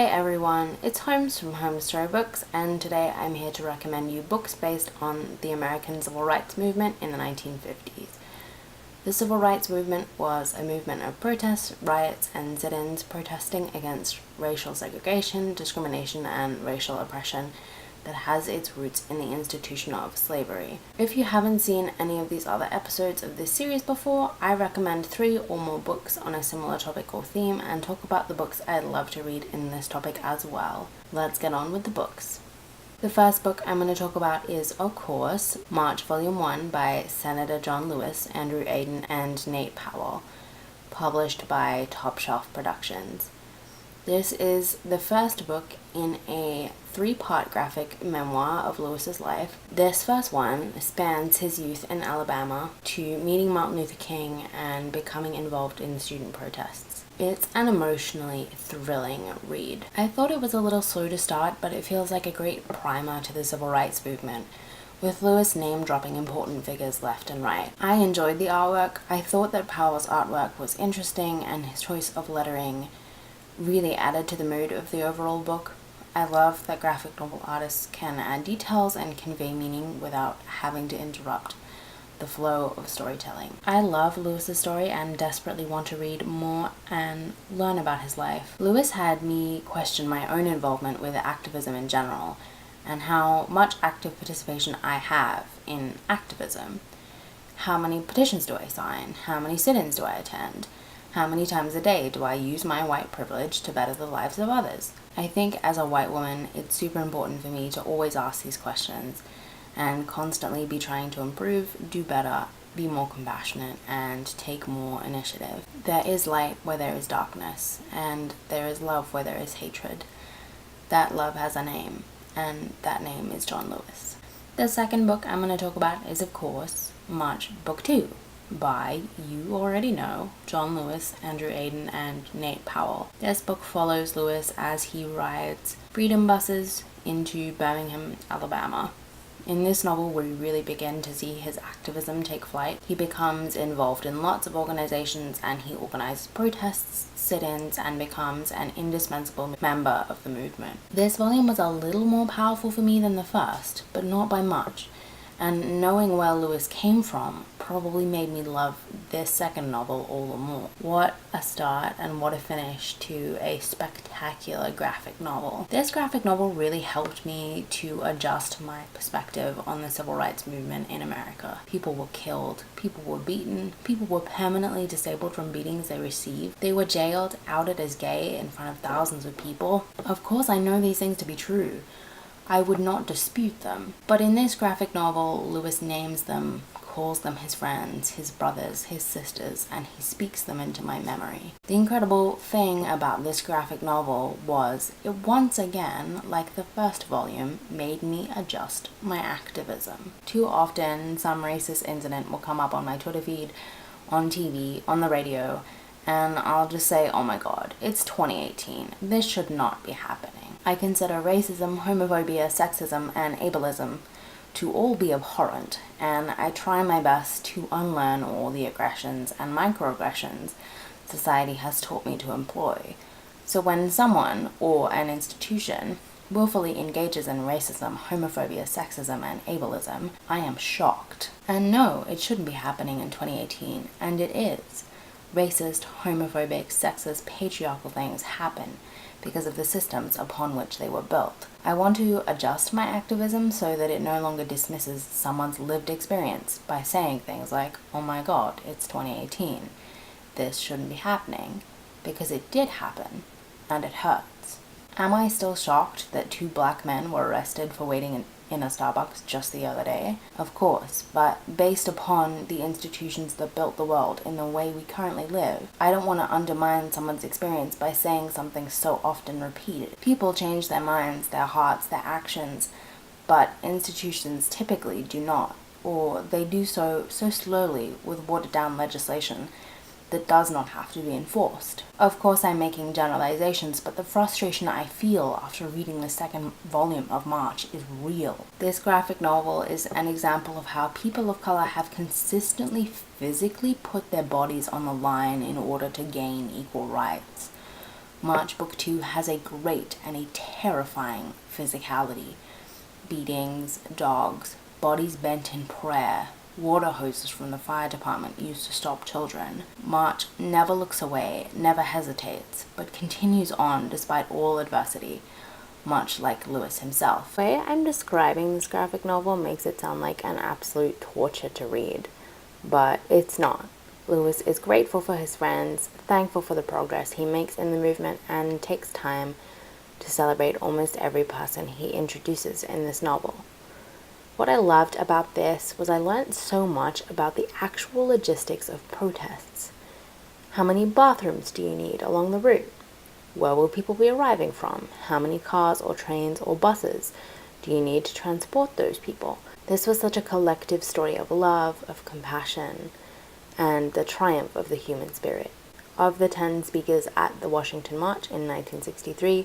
Hey everyone, it's Holmes from Holmes Storybooks, and today I'm here to recommend you books based on the American Civil Rights Movement in the 1950s. The Civil Rights Movement was a movement of protests, riots, and sit-ins protesting against racial segregation, discrimination, and racial oppression that has its roots in the institution of slavery. If you haven't seen any of these other episodes of this series before, I recommend 3 or more books on a similar topic or theme and talk about the books I'd love to read in this topic as well. Let's get on with the books. The first book I'm going to talk about is, of course, March Volume 1 by Senator John Lewis, Andrew Aydin, and Nate Powell, published by Top Shelf Productions. This is the first book in a 3-part graphic memoir of Lewis's life. This first one spans his youth in Alabama to meeting Martin Luther King and becoming involved in the student protests. It's an emotionally thrilling read. I thought it was a little slow to start, but it feels like a great primer to the civil rights movement, with Lewis name-dropping important figures left and right. I enjoyed the artwork. I thought that Powell's artwork was interesting, and his choice of lettering really added to the mood of the overall book. I love that graphic novel artists can add details and convey meaning without having to interrupt the flow of storytelling. I love Lewis's story and desperately want to read more and learn about his life. Lewis had me question my own involvement with activism in general and how much active participation I have in activism. How many petitions do I sign? How many sit-ins do I attend? How many times a day do I use my white privilege to better the lives of others? I think as a white woman, it's super important for me to always ask these questions and constantly be trying to improve, do better, be more compassionate, and take more initiative. There is light where there is darkness, and there is love where there is hatred. That love has a name, and that name is John Lewis. The second book I'm going to talk about is, of course, March Book 2. By, you already know, John Lewis, Andrew Aydin, and Nate Powell. This book follows Lewis as he rides freedom buses into Birmingham, Alabama. In this novel, we really begin to see his activism take flight. He becomes involved in lots of organizations, and he organizes protests, sit-ins, and becomes an indispensable member of the movement. This volume was a little more powerful for me than the first, but not by much. And knowing where Lewis came from probably made me love this second novel all the more. What a start and what a finish to a spectacular graphic novel. This graphic novel really helped me to adjust my perspective on the civil rights movement in America. People were killed, people were beaten, people were permanently disabled from beatings they received. They were jailed, outed as gay in front of thousands of people. Of course, I know these things to be true. I would not dispute them. But in this graphic novel, Lewis names them, calls them his friends, his brothers, his sisters, and he speaks them into my memory. The incredible thing about this graphic novel was it once again, like the first volume, made me adjust my activism. Too often, some racist incident will come up on my Twitter feed, on TV, on the radio, and I'll just say, oh my god, it's 2018. This should not be happening. I consider racism, homophobia, sexism, and ableism to all be abhorrent, and I try my best to unlearn all the aggressions and microaggressions society has taught me to employ. So when someone, or an institution, willfully engages in racism, homophobia, sexism, and ableism, I am shocked. And no, it shouldn't be happening in 2018, and it is. Racist, homophobic, sexist, patriarchal things happen because of the systems upon which they were built. I want to adjust my activism so that it no longer dismisses someone's lived experience by saying things like, oh my god, it's 2018. This shouldn't be happening, because it did happen, and it hurts. Am I still shocked that 2 black men were arrested for waiting in a Starbucks just the other day? Of course, but based upon the institutions that built the world in the way we currently live, I don't want to undermine someone's experience by saying something so often repeated. People change their minds, their hearts, their actions, but institutions typically do not, or they do so slowly with watered-down legislation that does not have to be enforced. Of course, I'm making generalizations, but the frustration I feel after reading the second volume of March is real. This graphic novel is an example of how people of color have consistently physically put their bodies on the line in order to gain equal rights. March Book 2 has a great and a terrifying physicality. Beatings, dogs, bodies bent in prayer, water hoses from the fire department used to stop children. March never looks away, never hesitates, but continues on despite all adversity, much like Lewis himself. The way I'm describing this graphic novel makes it sound like an absolute torture to read, but it's not. Lewis is grateful for his friends, thankful for the progress he makes in the movement, and takes time to celebrate almost every person he introduces in this novel. What I loved about this was I learned so much about the actual logistics of protests. How many bathrooms do you need along the route? Where will people be arriving from? How many cars or trains or buses do you need to transport those people? This was such a collective story of love, of compassion, and the triumph of the human spirit. Of the 10 speakers at the Washington March in 1963,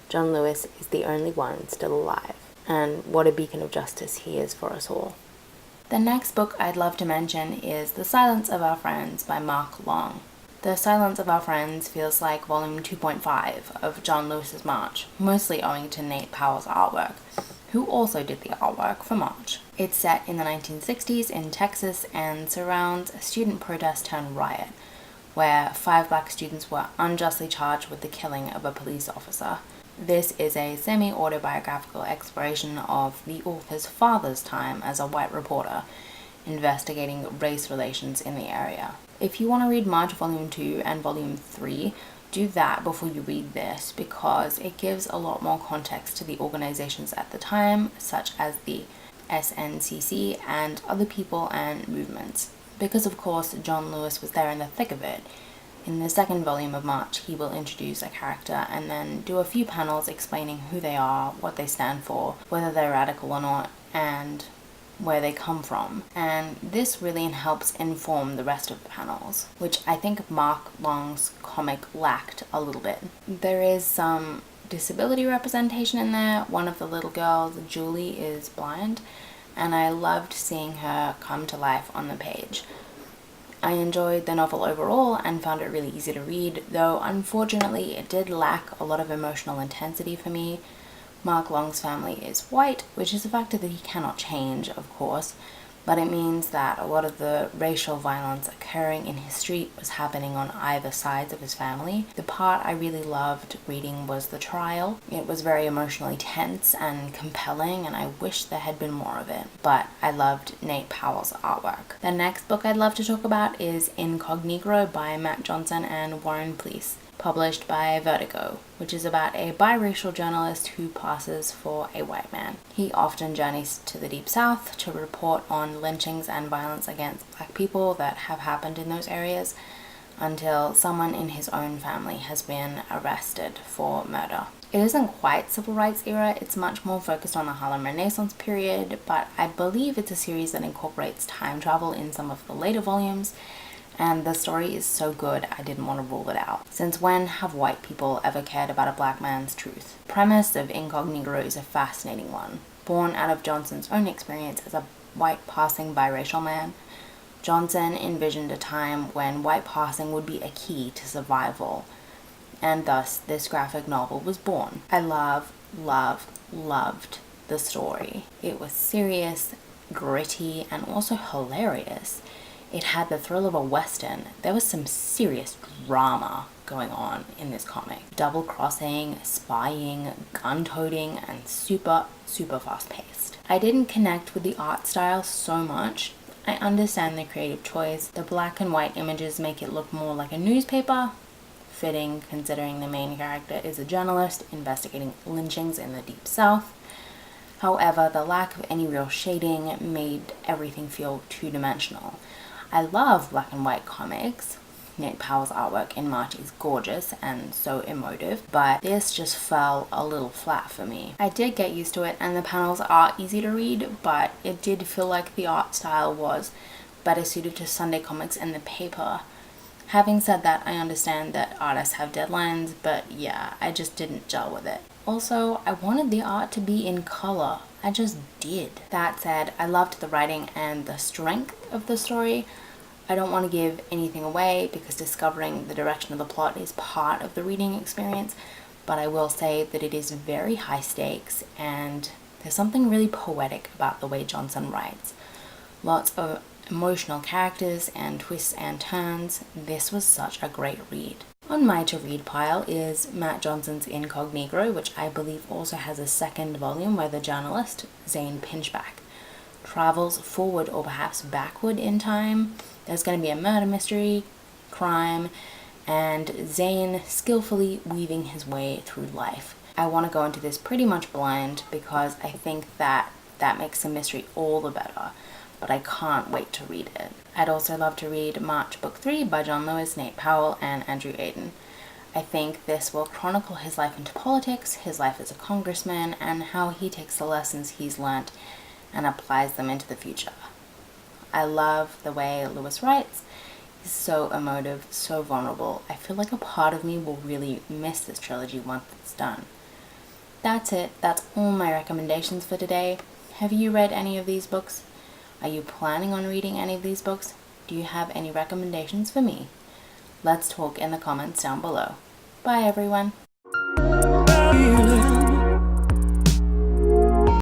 John Lewis is the only one still alive. And what a beacon of justice he is for us all. The next book I'd love to mention is The Silence of Our Friends by Mark Long. The Silence of Our Friends feels like volume 2.5 of John Lewis's March, mostly owing to Nate Powell's artwork, who also did the artwork for March. It's set in the 1960s in Texas and surrounds a student protest turned riot, where 5 black students were unjustly charged with the killing of a police officer. This is a semi-autobiographical exploration of the author's father's time as a white reporter, investigating race relations in the area. If you want to read March Volume 2 and Volume 3, do that before you read this, because it gives a lot more context to the organizations at the time, such as the SNCC and other people and movements. Because of course John Lewis was there in the thick of it. In the second volume of March, he will introduce a character and then do a few panels explaining who they are, what they stand for, whether they're radical or not, and where they come from. And this really helps inform the rest of the panels, which I think Mark Long's comic lacked a little bit. There is some disability representation in there. One of the little girls, Julie, is blind, and I loved seeing her come to life on the page. I enjoyed the novel overall and found it really easy to read, though unfortunately it did lack a lot of emotional intensity for me. Mark Long's family is white, which is a factor that he cannot change, of course, but it means that a lot of the racial violence occurring in his street was happening on either sides of his family. The part I really loved reading was the trial. It was very emotionally tense and compelling, and I wish there had been more of it, but I loved Nate Powell's artwork. The next book I'd love to talk about is Incognito by Matt Johnson and Warren Pleece, published by Vertigo, which is about a biracial journalist who passes for a white man. He often journeys to the Deep South to report on lynchings and violence against black people that have happened in those areas, until someone in his own family has been arrested for murder. It isn't quite civil rights era, it's much more focused on the Harlem Renaissance period, but I believe it's a series that incorporates time travel in some of the later volumes, and the story is so good I didn't want to rule it out. Since when have white people ever cared about a black man's truth? The premise of Incognito is a fascinating one. Born out of Johnson's own experience as a white passing biracial man, Johnson envisioned a time when white passing would be a key to survival, and thus this graphic novel was born. I loved the story. It was serious, gritty, and also hilarious. It had the thrill of a Western. There was some serious drama going on in this comic. Double-crossing, spying, gun-toting, and super fast-paced. I didn't connect with the art style so much. I understand the creative choice. The black and white images make it look more like a newspaper. Fitting, considering the main character is a journalist investigating lynchings in the Deep South. However, the lack of any real shading made everything feel two-dimensional. I love black and white comics. Nate Powell's artwork in March is gorgeous and so emotive, but this just fell a little flat for me. I did get used to it and the panels are easy to read, but it did feel like the art style was better suited to Sunday comics and the paper. Having said that, I understand that artists have deadlines, but yeah, I just didn't gel with it. Also, I wanted the art to be in color. I just did. That said, I loved the writing and the strength of the story, I don't want to give anything away because discovering the direction of the plot is part of the reading experience, but I will say that it is very high stakes and there's something really poetic about the way Johnson writes. Lots of emotional characters and twists and turns. This was such a great read. On my to-read pile is Matt Johnson's Incognito, which I believe also has a second volume where the journalist, Zane Pinchback, travels forward or perhaps backward in time. There's going to be a murder mystery, crime, and Zane skillfully weaving his way through life. I want to go into this pretty much blind because I think that makes the mystery all the better, but I can't wait to read it. I'd also love to read March Book 3 by John Lewis, Nate Powell, and Andrew Aydin. I think this will chronicle his life into politics, his life as a congressman, and how he takes the lessons he's learnt and applies them into the future. I love the way Lewis writes. He's so emotive, so vulnerable. I feel like a part of me will really miss this trilogy once it's done. That's it. That's all my recommendations for today. Have you read any of these books? Are you planning on reading any of these books? Do you have any recommendations for me? Let's talk in the comments down below. Bye everyone.